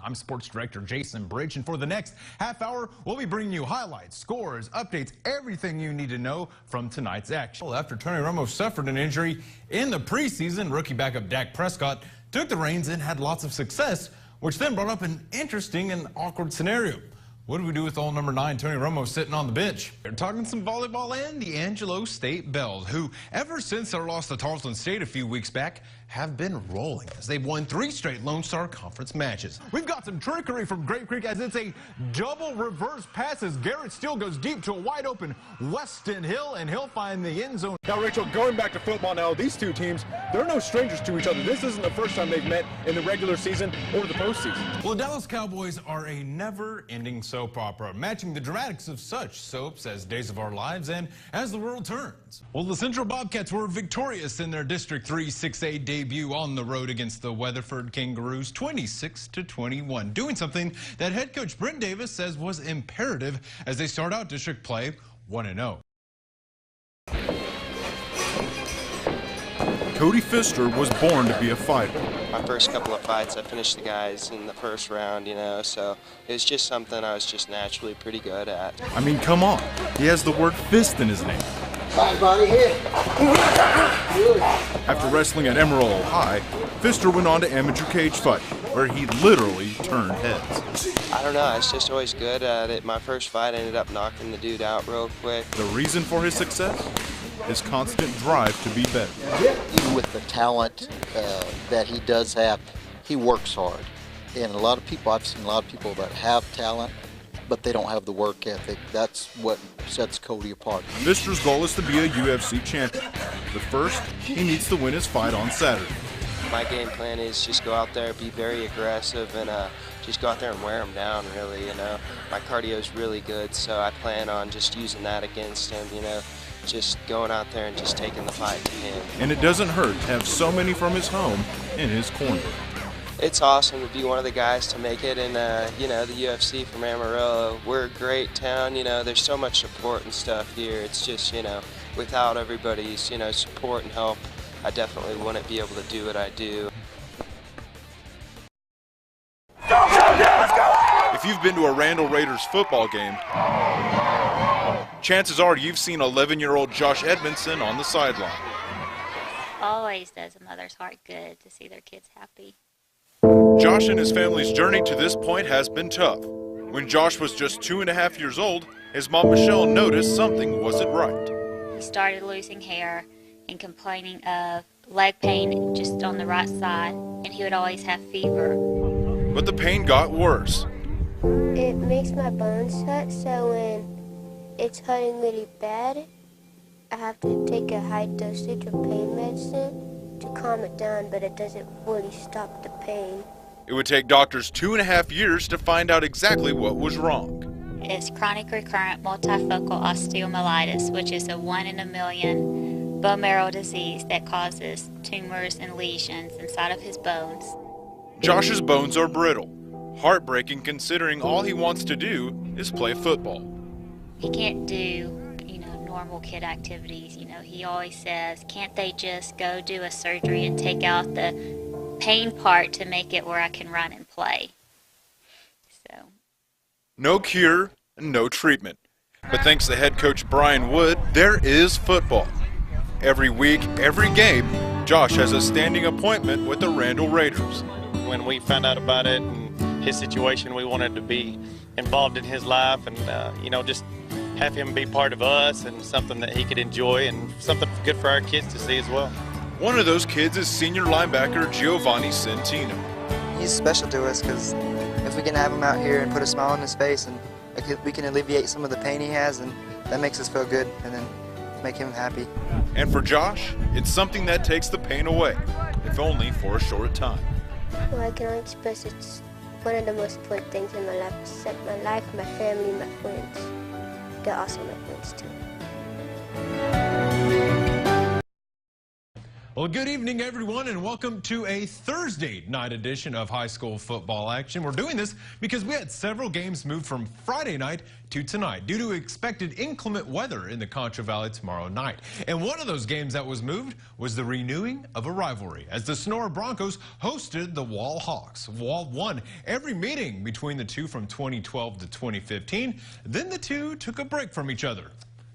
I'm Sports Director Jason Britsch, and for the next half hour, we'll be bringing you highlights, scores, updates, everything you need to know from tonight's action. After Tony Romo suffered an injury in the preseason, rookie backup Dak Prescott took the reins and had lots of success, which then brought up an interesting and awkward scenario. What do we do with old number 9, Tony Romo, sitting on the bench? They're talking some volleyball and the Angelo State Bells, who, ever since their loss to Tarleton State a few weeks back, have been rolling as they've won 3 straight Lone Star Conference matches. We've got some trickery from Grape Creek as it's a double reverse pass as Garrett Steele goes deep to a wide open Weston Hill, and he'll find the end zone. Now, Rachel, going back to football now, these two teams, they're no strangers to each other. This isn't the first time they've met in the regular season or the postseason. Well, the Dallas Cowboys are a never-ending soap opera, matching the dramatics of such soaps as Days of Our Lives and As the World Turns. Well, the Central Bobcats were victorious in their District 3 6A debut on the road against the Weatherford Kangaroos, 26-21, doing something that head coach Brent Davis says was imperative as they start out district play 1-0. Cody Pfister was born to be a fighter. My first couple of fights, I finished the guys in the first round, so it was just something I was just naturally pretty good at. I mean, come on. He has the word fist in his name. Body hit. After wrestling at Emerald High, Pfister went on to amateur cage fight, where he literally turned heads. I don't know, I was just always good at it. My first fight ended up knocking the dude out real quick. The reason for his success? His constant drive to be better. Even with the talent that he does have, he works hard. And a lot of people, I've seen a lot of people that have talent, but they don't have the work ethic. That's what sets Cody apart. Pfister's goal is to be a UFC champion. But first, he needs to win his fight on Saturday. My game plan is just go out there, be very aggressive, and just go out there and wear him down, really, My cardio is really good, so I plan on just using that against him, just going out there and just taking the fight to him. And it doesn't hurt to have so many from his home in his corner. It's awesome to be one of the guys to make it in, the UFC from Amarillo. We're a great town, there's so much support and stuff here. It's just, without everybody's, support and help, I definitely wouldn't be able to do what I do. If you've been to a Randall Raiders football game, chances are you've seen 11-year-old Josh Edmondson on the sideline. Always does a mother's heart good to see their kids happy. Josh and his family's journey to this point has been tough. When Josh was just 2.5 years old, his mom Michelle noticed something wasn't right. He started losing hair and complaining of leg pain just on the right side, and he would always have fever. But the pain got worse. It makes my bones hurt, so when it's hurting really bad, I have to take a high dosage of pain medicine to calm it down, but it doesn't really stop the pain. It would take doctors 2.5 years to find out exactly what was wrong. It's chronic recurrent multifocal osteomyelitis, which is a 1 in a million bone marrow disease that causes tumors and lesions inside of his bones. Josh's bones are brittle. Heartbreaking considering all he wants to do is play football. He can't do, normal kid activities. He always says, can't they just go do a surgery and take out the pain part to make it where I can run and play? So. No cure, no treatment. But thanks to head coach Brian Wood, there is football. Every week, every game, Josh has a standing appointment with the Randall Raiders. When we found out about it and his situation, we wanted to be involved in his life and, just have him be part of us and something that he could enjoy and something good for our kids to see as well. One of those kids is senior linebacker Giovanni Centino. He's special to us because if we can have him out here and put a smile on his face and we can alleviate some of the pain he has, and that makes us feel good and then make him happy. And for Josh, it's something that takes the pain away, if only for a short time. Well, I can only express it's one of the most important things in my life, except my life, my family, my friends. They're also my friends too. Well, good evening, everyone, and welcome to a Thursday night edition of high school football action. We're doing this because we had several games moved from Friday night to tonight due to expected inclement weather in the Concho Valley tomorrow night. And one of those games that was moved was the renewing of a rivalry as the Sonora Broncos hosted the Wall Hawks. Wall won every meeting between the two from 2012 to 2015. Then the two took a break from each other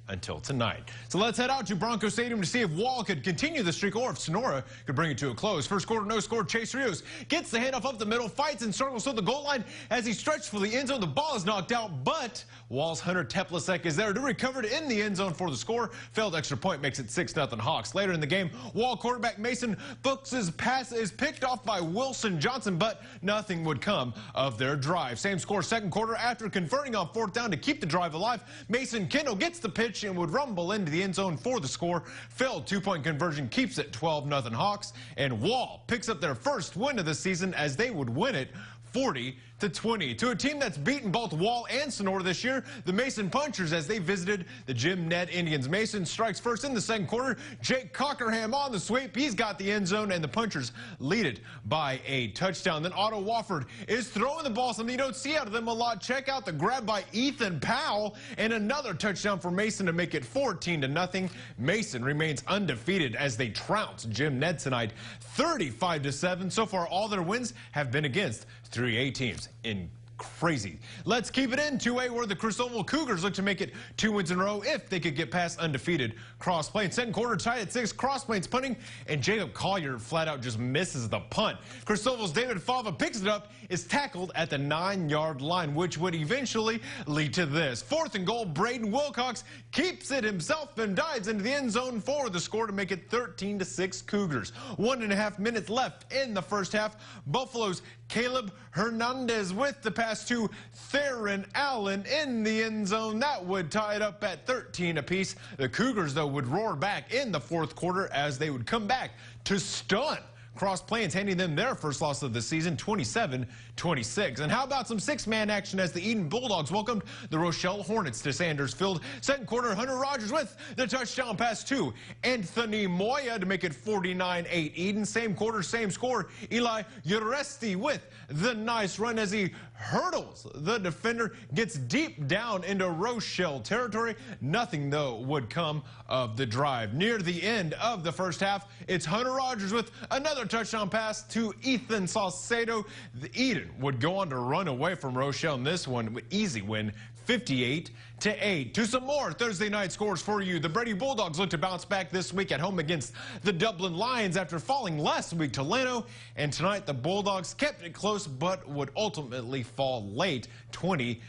until tonight. So let's head out to Bronco Stadium to see if Wall could continue the streak or if Sonora could bring it to a close. First quarter, no score. Chase Rios gets the handoff up the middle, fights and struggles to the goal line as he stretched for the end zone. The ball is knocked out, but Wall's Hunter Teplasek is there to recover it in the end zone for the score. Failed extra point makes it 6-0 Hawks. Later in the game, Wall quarterback Mason Books' pass is picked off by Wilson Johnson, but nothing would come of their drive. Same score second quarter after converting on fourth down to keep the drive alive. Mason Kendall gets the pitch and would rumble into the end zone for the score. Failed two-point conversion keeps it 12-0 Hawks, and Wall picks up their first win of the season as they would win it 40-20 to a team that's beaten both Wall and Sonora this year. The Mason Punchers as they visited the Jim Ned Indians. Mason strikes first in the second quarter. Jake Cockerham on the sweep. He's got the end zone, and the Punchers lead it by a touchdown. Then Otto Wofford is throwing the ball, something you don't see out of them a lot. Check out the grab by Ethan Powell, and another touchdown for Mason to make it 14-0. Mason remains undefeated as they trounce Jim Ned tonight 35-7. So far, all their wins have been against 3A teams in crazy. Let's keep it in 2A where the Cristóbal Cougars look to make it 2 wins in a row if they could get past undefeated Cross Plains. Second quarter tied at 6. Cross Plains punting, and Jacob Collier flat out just misses the punt. Cristóbal's David Fava picks it up, is tackled at the 9-yard line, which would eventually lead to this. Fourth and goal, Braden Wilcox keeps it himself and dives into the end zone for the score to make it 13-6 Cougars. 1.5 minutes left in the first half. Buffalo's Caleb Hernandez with the pass to Theron Allen in the end zone. That would tie it up at 13 apiece. The Cougars, though, would roar back in the fourth quarter as they would come back to stun Cross Plains, handing them their first loss of the season, 27-26. And how about some six-man action as the Eden Bulldogs welcomed the Rochelle Hornets to Sanders Field. Second quarter, Hunter Rogers with the touchdown pass to Anthony Moya to make it 49-8 Eden. Same quarter, same score. Eli Uresti with the nice run as he hurdles the defender, gets deep down into Rochelle territory. Nothing, though, would come of the drive. Near the end of the first half, it's Hunter Rogers with another touchdown pass to Ethan Saucedo. The Eden would go on to run away from Rochelle in this one. Easy win, 58-8. To some more Thursday night scores for you. The Brady Bulldogs look to bounce back this week at home against the Dublin Lions after falling last week to Llano. And tonight the Bulldogs kept it close but would ultimately fall late, 20-7.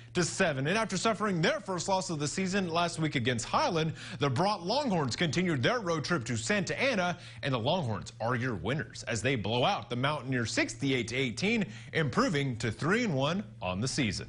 And after suffering their first loss of the season last week against Highland, the Brought Longhorns continued their road trip to Santa Ana, and the Longhorns are your winners as they blow out the Mountaineers 68-18, improving to 3-1 on the season.